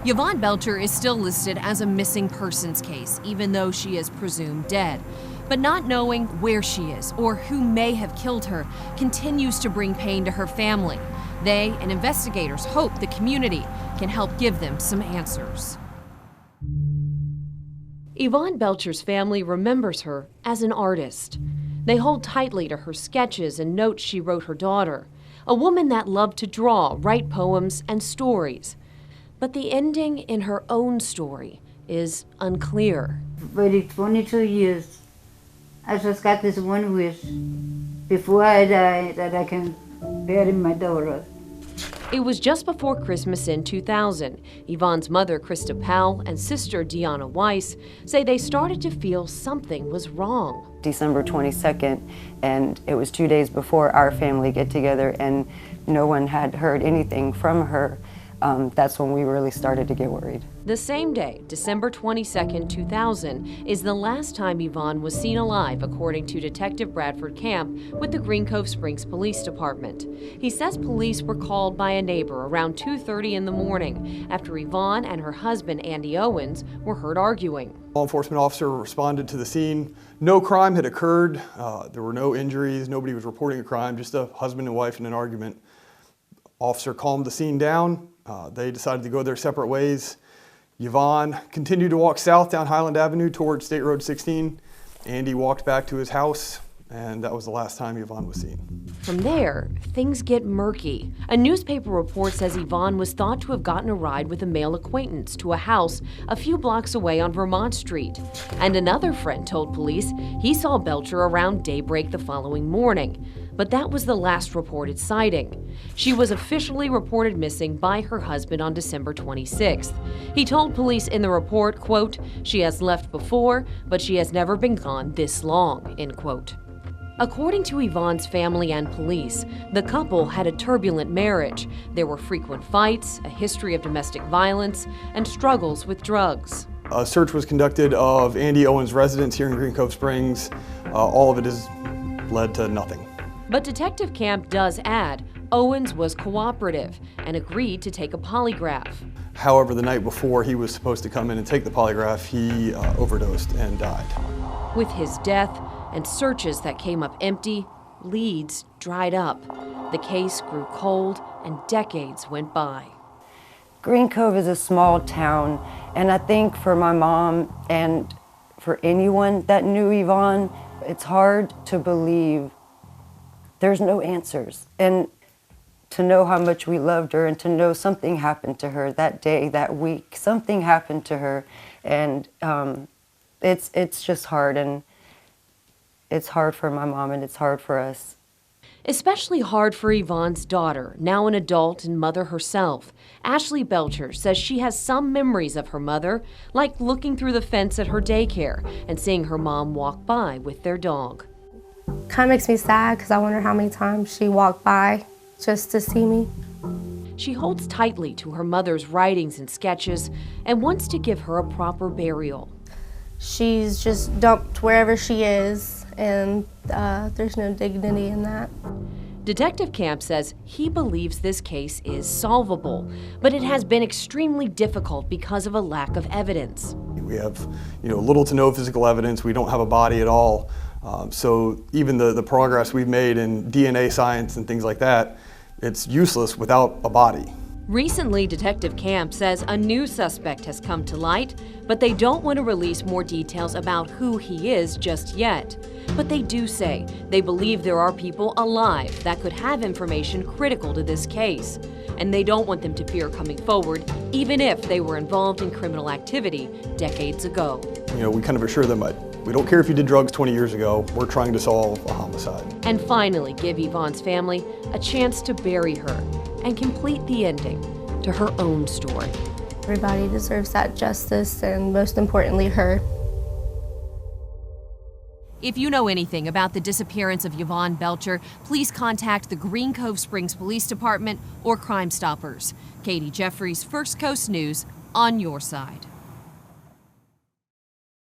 Yvonne Belcher is still listed as a missing persons case, even though she is presumed dead. But not knowing where she is or who may have killed her continues to bring pain to her family. They and investigators hope the community can help give them some answers. Yvonne Belcher's family remembers her as an artist. They hold tightly to her sketches and notes she wrote her daughter, a woman that loved to draw, write poems, and stories. But the ending in her own story is unclear. For the 22 years, I just got this one wish before I die, that I can bury my daughter. It was just before Christmas in 2000. Yvonne's mother, Krista Powell, and sister, Deanna Weiss, say they started to feel something was wrong. December 22nd, and it was 2 days before our family get-together, and no one had heard anything from her. That's when we really started to get worried. The same day, December 22nd, 2000, is the last time Yvonne was seen alive, according to Detective Bradford Camp with the Green Cove Springs Police Department. He says police were called by a neighbor around 2:30 in the morning after Yvonne and her husband, Andy Owens, were heard arguing. Law enforcement officer responded to the scene. No crime had occurred. There were no injuries. Nobody was reporting a crime, just a husband and wife in an argument. Officer calmed the scene down. They decided to go their separate ways. Yvonne continued to walk south down Highland Avenue towards State Road 16. Andy walked back to his house, and that was the last time Yvonne was seen. From there, things get murky. A newspaper report says Yvonne was thought to have gotten a ride with a male acquaintance to a house a few blocks away on Vermont Street. And another friend told police he saw Belcher around daybreak the following morning. But that was the last reported sighting. She was officially reported missing by her husband on December 26th. He told police in the report, quote, "She has left before, but she has never been gone this long," end quote. According to Yvonne's family and police, the couple had a turbulent marriage. There were frequent fights, a history of domestic violence, and struggles with drugs. A search was conducted of Andy Owens' residence here in Green Cove Springs. All of it has led to nothing. But Detective Camp does add, Owens was cooperative and agreed to take a polygraph. However, the night before he was supposed to come in and take the polygraph, he overdosed and died. With his death and searches that came up empty, leads dried up. The case grew cold and decades went by. Green Cove is a small town, and I think for my mom and for anyone that knew Yvonne, it's hard to believe there's no answers. And to know how much we loved her and to know something happened to her that day, that week, something happened to her. And it's just hard, and it's hard for my mom and it's hard for us. Especially hard for Yvonne's daughter, now an adult and mother herself. Ashley Belcher says she has some memories of her mother, like looking through the fence at her daycare and seeing her mom walk by with their dog. Kind of makes me sad because I wonder how many times she walked by just to see me. She holds tightly to her mother's writings and sketches and wants to give her a proper burial. She's just dumped wherever she is, and there's no dignity in that. Detective Camp says he believes this case is solvable, but it has been extremely difficult because of a lack of evidence. We have, little to no physical evidence. We don't have a body at all. So even the progress we've made in DNA science and things like that, it's useless without a body. Recently, Detective Camp says a new suspect has come to light, but they don't want to release more details about who he is just yet. But they do say they believe there are people alive that could have information critical to this case, and they don't want them to fear coming forward, even if they were involved in criminal activity decades ago. We kind of assure them that we don't care if you did drugs 20 years ago, we're trying to solve a homicide. And finally, give Yvonne's family a chance to bury her and complete the ending to her own story. Everybody deserves that justice, and most importantly, her. If you know anything about the disappearance of Yvonne Belcher, please contact the Green Cove Springs Police Department or Crime Stoppers. Katie Jeffries, First Coast News, on your side.